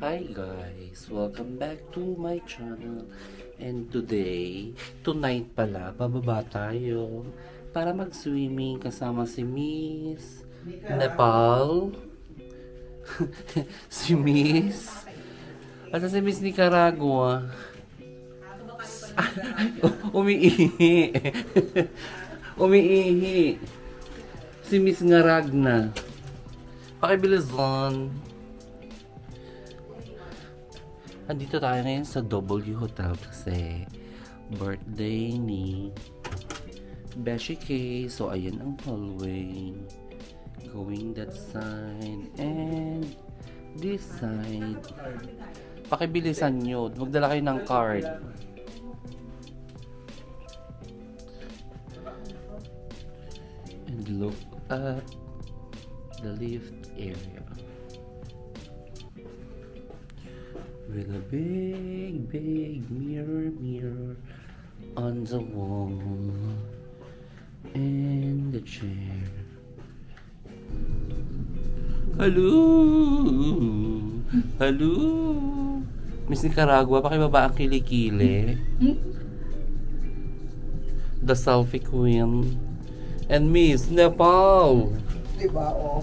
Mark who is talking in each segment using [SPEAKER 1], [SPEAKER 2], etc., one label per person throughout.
[SPEAKER 1] Hi guys! Welcome back to my channel. And today, tonight pala, bababa tayo para mag-swimming kasama si Miss Nepal. Si Miss. At si Miss Nicaragua. Umiihi. Umiihi. Si Miss Ngaragna. Pakibilisan. Andito tayo ngayon sa W Hotel kasi birthday ni Beshi K. So, ayan ang hallway. Going that side and this side. Pakibilisan nyo. Magdala kayo ng card. And look at the lift area. With a big mirror on the wall and the chair. Hello! Hello! Miss Nicaragua, pakibaba ang kilikili. The selfie queen. And Miss Nepal.
[SPEAKER 2] Diba, oh.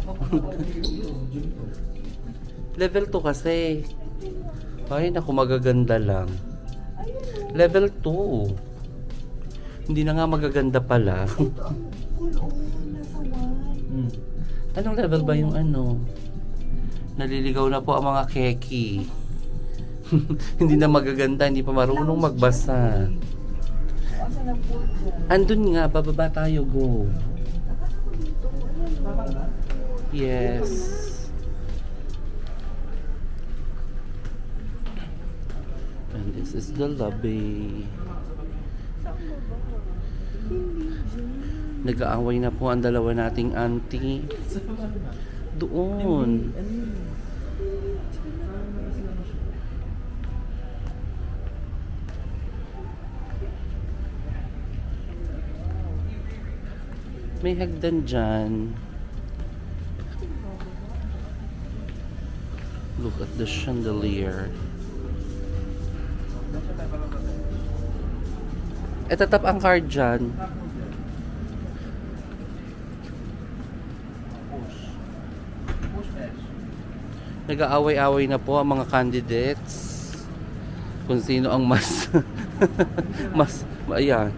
[SPEAKER 1] Level 2 kasi. Ay, naku, magaganda lang. Level 2. Hindi na nga magaganda pala.
[SPEAKER 2] Nasa one.
[SPEAKER 1] Anong level ba yung ano? Naliligaw na po ang mga keki. Hindi na magaganda, hindi pa marunong magbasa.
[SPEAKER 2] Asan ang pool dyan?
[SPEAKER 1] Andun nga, bababa tayo, go. Yes. And this is the lobby. Nag-aaway na po ang dalawa nating auntie. Doon. May hagdan dyan. Look at the chandelier. Tap ang card dyan. Nag-aaway-away na po ang mga candidates. Kung sino ang mas ayan.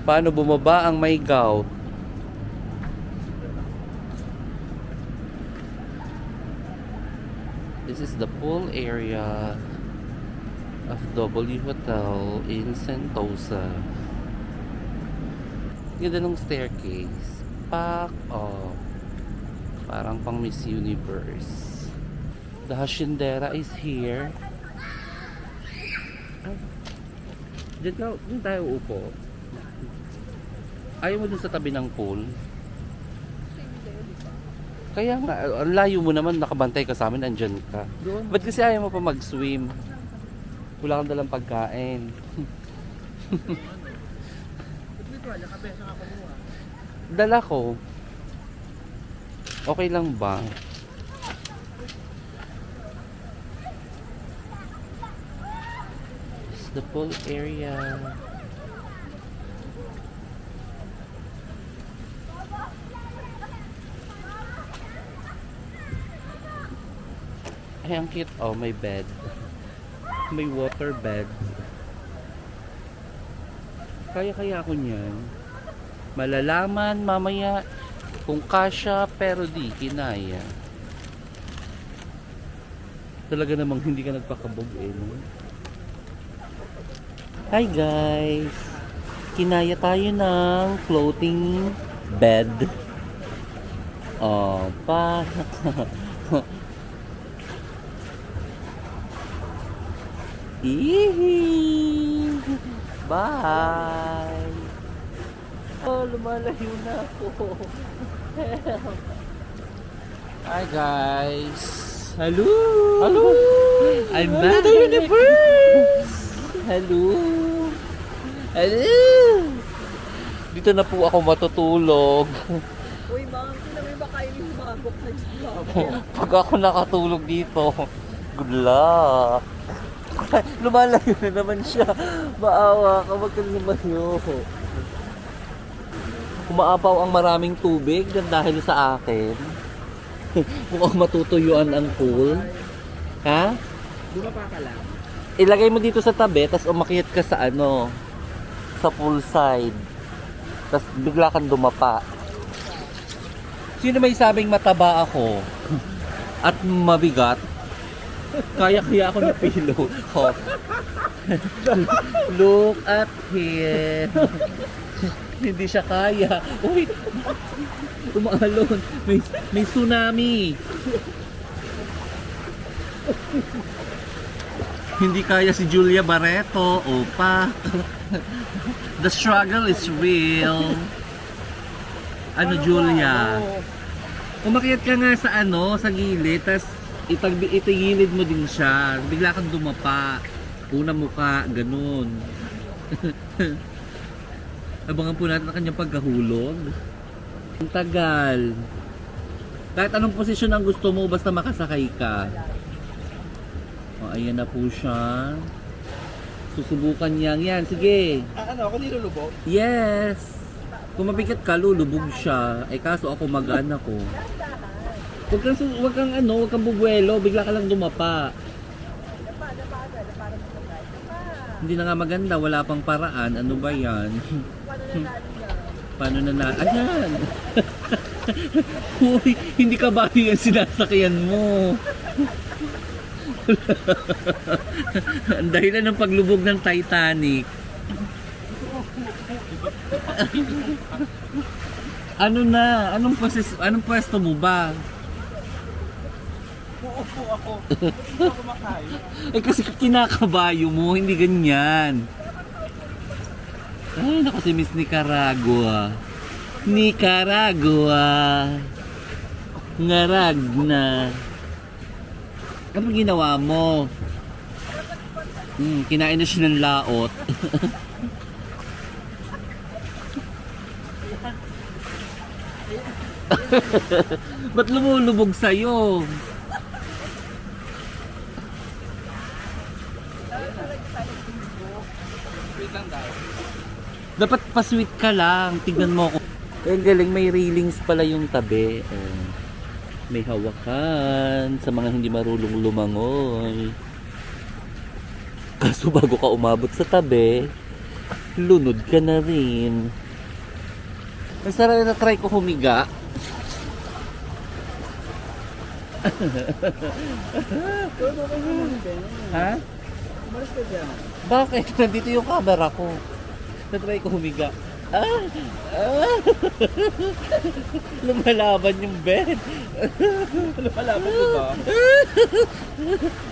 [SPEAKER 1] Paano bumaba ang may gout? This is the pool area of W Hotel in Sentosa. Ganda ng staircase. Pack off. Parang pang Miss Universe. The haciendera is here. Diyan tayo upo. Ayaw mo dun sa tabi ng pool? Kaya nga, ang layo mo naman, nakabantay ka sa amin, andyan ka. Ba't kasi ayaw mo pa mag-swim? Wala kang dalang pagkain. Dala ko. Okay lang ba? It's the pool area. Ay, ang cute. Oh, may bed. May water bed. Kaya ako niyan. Malalaman mamaya kung kasya pero di kinaya. Talaga namang hindi ka nagpakabog eh, no? Hi guys! Kinaya tayo ng floating bed. Oh, pa. Ihi! Bye! Oh, lumalayo na ako. Help! Hi guys! Hello! Hello! I'm back! The universe! Hello! Hello! Dito na po ako matutulog.
[SPEAKER 2] Uy, baka may bakain yung magok na dyan.
[SPEAKER 1] Pag ako nakatulog dito, Good luck. Lumalayo na naman siya. Maawa ka, wag kang lumayo. Umaapaw ang maraming tubig dahil sa akin. Mukhang matutuyuan ang pool. Ha?
[SPEAKER 2] Bumaba ka lang.
[SPEAKER 1] Ilagay mo dito sa tabi, tapos umakyat ka sa ano, sa pool side. Tapos bigla kang dumapa. Sino may sabing mataba ako? At mabigat? Kaya ako napilo. Oh. Look at him. Hindi siya kaya. Uy! Umaalon. May tsunami. Hindi kaya si Julia Barreto. Opa. The struggle is real. Ano, Julia? Umakyat ka nga sa ano, sa gilid, tas itigilid mo din siya. Bigla kang dumapa. Una mukha, ganun. Abangan po natin ang kanyang pagkahulog. Ang tagal. Kahit anong posisyon ang gusto mo, basta makasakay ka. O, ayan na po siya. Susubukan niyang yan. Sige.
[SPEAKER 2] Ano, ako nilulubog?
[SPEAKER 1] Yes. Kung mabigat ka, lulubog siya. Eh kaso ako magaan ako. Huwag kang bubuelo. Bigla ka lang dumapa. Hindi na nga maganda. Wala pang paraan. Ano ba yan? Paano na ayan! Uy, hindi ka ba yung sinasakyan mo? Ang dahilan ng paglubog ng Titanic. Ano na? Anong pwesto mo ba?
[SPEAKER 2] Uupo ako. Hindi ako kumakain.
[SPEAKER 1] Eh kasi kinakabayo mo, hindi ganyan. Ay, naku si Miss Nicaragua. Ngarag na. Ano ginawa mo? Kinain na siya ng laot. Ba't lumulubog sa'yo? Dapat pa-sweet ka lang. Tignan mo ako. Eh, galing, may railings pala yung tabi. Oh. May hawakan sa mga hindi marunong lumangoy. Kaso bago ka umabot sa tabi, lunod ka na rin. Masarap na try ko humiga. Ha?
[SPEAKER 2] Umalis ka dyan.
[SPEAKER 1] Bakit? Nandito yung camera ko. Na-try ko humiga. Lumalaban yung bed.
[SPEAKER 2] Lumalaban mo ba?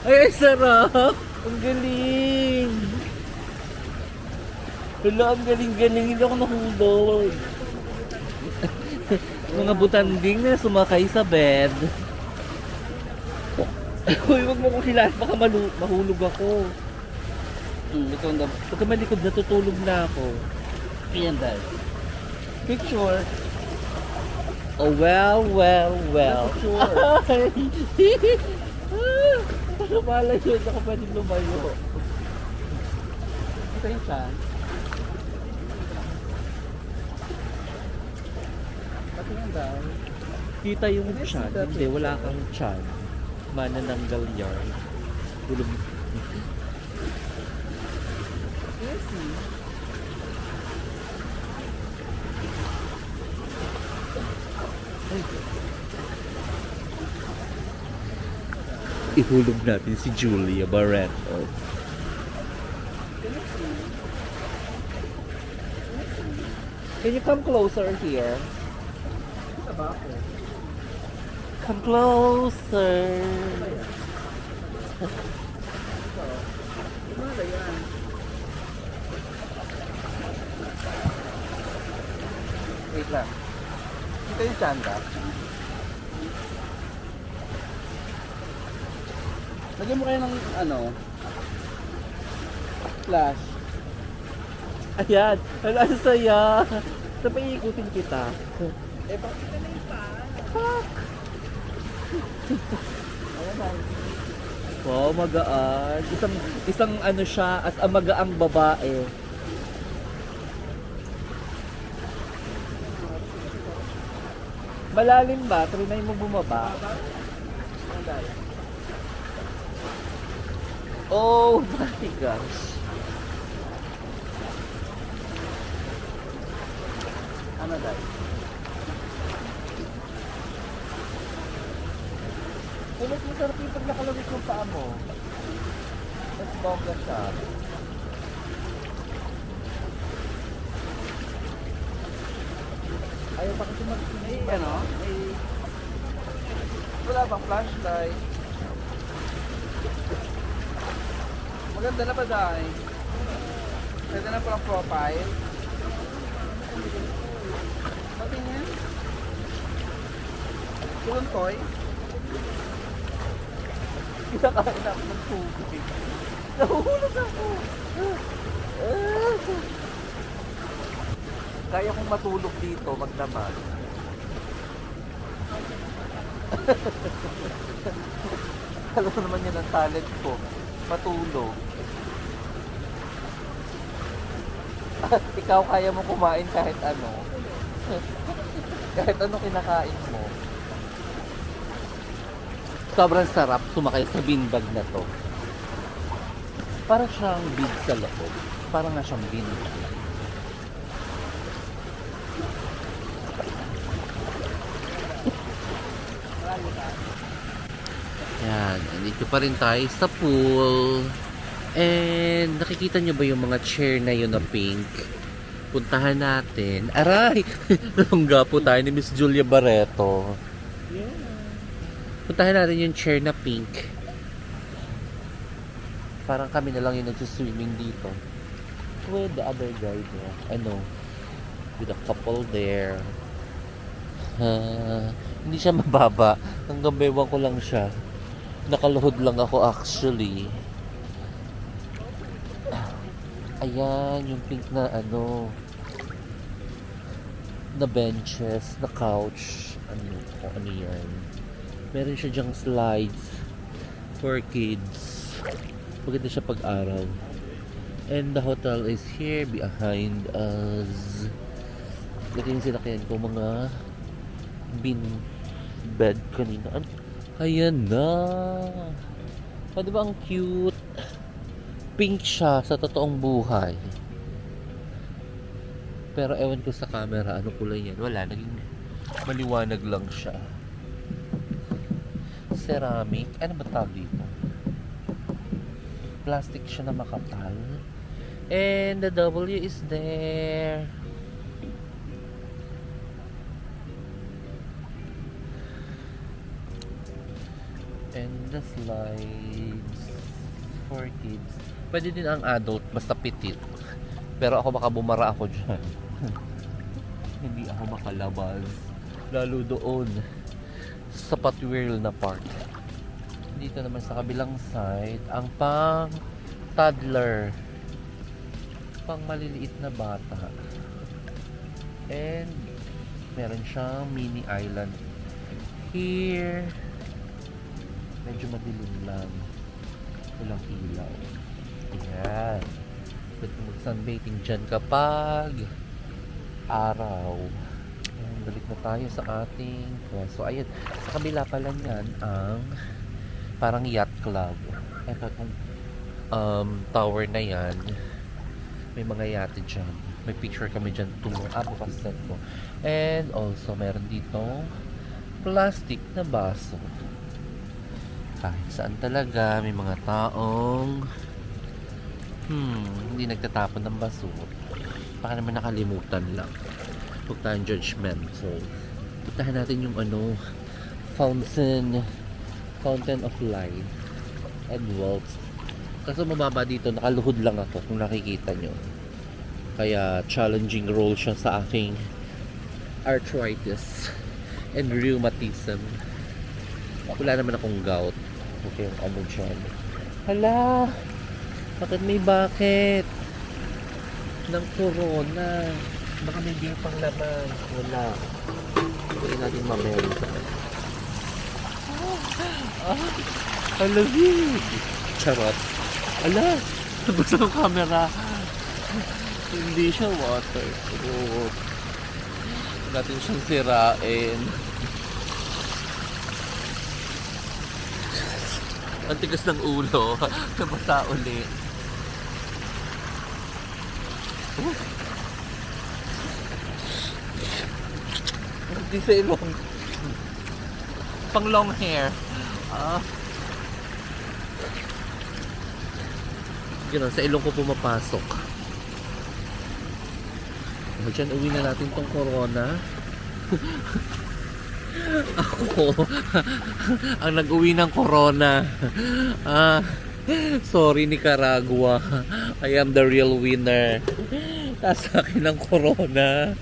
[SPEAKER 1] Ay, sarap. Ang galing. Wala, ang galing-galing. Hindi ako nahulog. Mga butanding na sumakay sa bed. Uy, wag mo kong hilahin. Baka mahulog ako. Ito ang pagka malikod, natutulog na ako. Ayan dahil. Picture. Oh, well.
[SPEAKER 2] Picture.
[SPEAKER 1] Lumalayo. Hindi ako pwedeng lumayo. Ito yung siya.
[SPEAKER 2] Pati yan dahil.
[SPEAKER 1] Kita yung chan. Hindi, wala kang chan. Manananggal yarn. Tulog. Ihulog natin si Julia Barreto. Can you come closer here?
[SPEAKER 2] Ito ba ako?
[SPEAKER 1] Come closer.
[SPEAKER 2] Lumala yan.
[SPEAKER 1] Wait lang. Kita yung chanda.
[SPEAKER 2] Lagyan mo kayo ng ano? Flash.
[SPEAKER 1] Ayan. Ang saya. Tapos iikutin kita.
[SPEAKER 2] Eh, bakit ka na yung pa?
[SPEAKER 1] Fuck.
[SPEAKER 2] Ayan na.
[SPEAKER 3] Wow, magaan. Isang ano siya, as a magaang babae. Malalim ba? Trinay mo bumaba. Oh my gosh.
[SPEAKER 2] Ano dahil?
[SPEAKER 3] Mas masarap yung pag nakalawit yung paa mo. Mas bongga siya.
[SPEAKER 2] Ayaw pa kasi may ano? May... Wala bang flashlight? Maganda na ba dahil? Ganda na palang profile. Patingin. Tulong toy.
[SPEAKER 3] Kinakain ako ng tubig. Nahulog ako. Kaya kong matulog dito, magdamag. Alam mo naman yan ang talent ko. Matulog. Ikaw kaya mo kumain kahit ano. Kahit ano kinakain mo. Sobrang sarap sumakay sa beanbag na to. Para siyang bead sa loob. Para nga siyang beanbag. Yan, andito pa rin tayo sa pool. And nakikita nyo ba yung mga chair na yun na pink? Puntahan natin. Aray! Nalungga po tayo ni Miss Julia Barreto. Puntahan natin yung chair na pink. Parang kami na lang yung nagsiswimming dito. With the other guy there. Ano? With a couple there. Hindi siya mababa. Hanggang bewang ko lang siya. Nakaluhod lang ako actually. Ayan, yung pink na ano. Na benches, na couch. Ano yan. Meron siya dyang slides for kids. Maganda siya pag-araw. And the hotel is here behind us. Ito yung sinakyan ko mga bin bed kanina. Ayan na. Di ba ang cute? Pink siya sa totoong buhay. Pero ewan ko sa camera, ano kulay yan? Wala, naging maliwanag lang siya. Ceramic. Ano ba tawag dito? Plastic siya na makapal. And the W is there. And the slides for kids. Pwede din ang adult, basta petit. Pero ako baka bumara ako dyan. Hindi ako makalabas. Lalo doon sa patwhirl na part. Dito naman sa kabilang side, ang pang toddler. Pang maliliit na bata. And meron siyang mini island here. Medyo madilim lang. Walang ilaw. Ayan. Pwede mag-sunbathing dyan kapag araw. Ayan, balik na tayo sa ating pwesto. Ayan, sa kabila pala niyan ang parang yacht club. Ito itong tower na yan. May mga yate dyan. May picture kami dyan. Bukas set ko. And also, meron dito plastic na baso. Kahit saan talaga may mga taong hindi nagtatapon ng basura. Baka naman nakalimutan lang. Huwag tayong judgmental. Puntahan natin yung fountain of life and wealth. Kaso mababa dito, nakaluhod lang ako kung nakikita nyo. Kaya challenging role siya sa aking arthritis and rheumatism. Wala naman akong gout. Okay, ano dyan. Hala! Bakit may bucket? Ng corona. Baka may beer pang laman. Wala. Pwede natin mamaya sa I love you. Charot. Ala, nabasa ng camera. Hindi siya waterproof. Natin siyang sirain. Ang tigas ng ulo. Nabasa ulit. Hindi sa ilong. Pang long hair. Ganun, sa ilong ko pumapasok. Diyan, uwi na natin tong corona. Ako ang nag-uwi ng corona. Sorry Nicaragua. I am the real winner. Sa akin ang corona.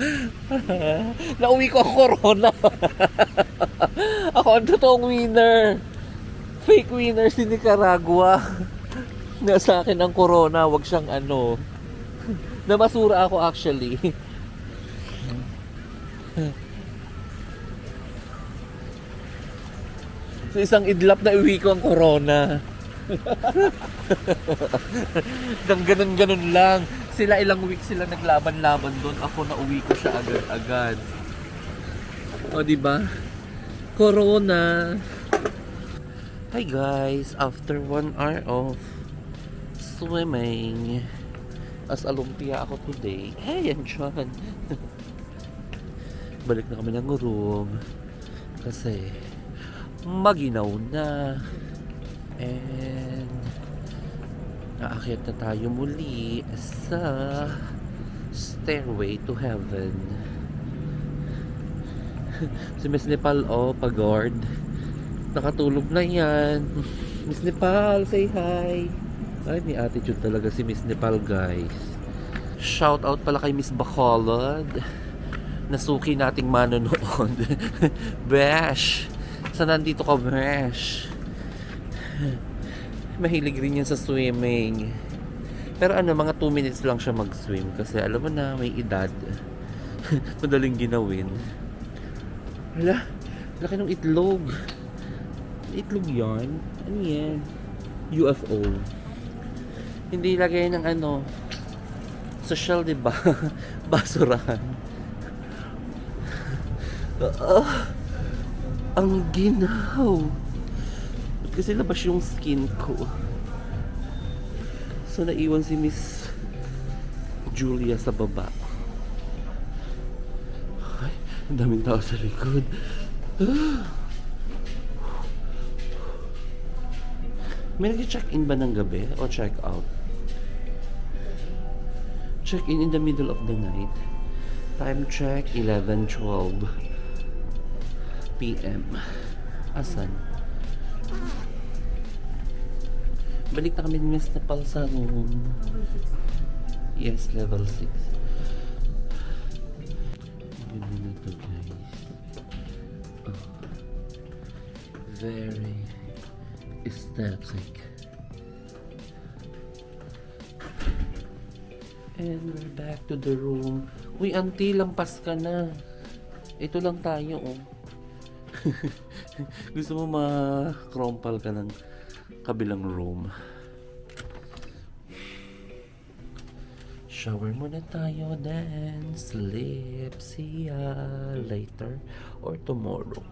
[SPEAKER 3] Nauwi ko ang corona. Ako ang totoong winner. Fake winner si Nicaragua. Nasa akin ang corona, wag siyang ano. Namasura ako actually. Sa isang idlap na uwi ko ang corona. Ganun lang. Sila ilang weeks sila naglaban-laban doon. Ako na uwi ko siya agad-agad. O diba? Corona. Hi guys, after 1 hour of swimming, as Olympia ako today. Hey, yan dyan. Balik na kami ng room kasi maginaw na. And naakyat na tayo muli sa stairway to heaven. Si Miss Nepal, pagod. Nakatulog na yan. Miss Nepal, say hi. Ay, may attitude talaga si Miss Nepal, guys. Shout out pala kay Miss Bacolod. Nasuki nating manonood. Besh! Saan nandito ka, Besh? Mahilig rin yan sa swimming. Pero mga 2 minutes lang siya mag-swim. Kasi alam mo na, may edad. Madaling ginawin. Hala, laki ng itlog. Itlog yan? Ano yan? UFO. Hindi lagay ng social, diba? Basurahan. Ang ginaw. Ba't kasi labas yung skin ko? So naiwan si Miss Julia sa baba. Ay, ang daming tao sa likod. May nag-check-in ba ng gabi o check-out? Check-in in the middle of the night. Time check, 11:12 PM. Asan? Balik na kami ni Miss Nepal sa room. Yes, level 6. Ganda na to, guys. Very aesthetic. And we're back to the room. Uy, auntie, lampas ka na. Ito lang tayo, Gusto mo ma-krompal ka ng kabilang room. Shower muna tayo, then sleep. See ya later or tomorrow.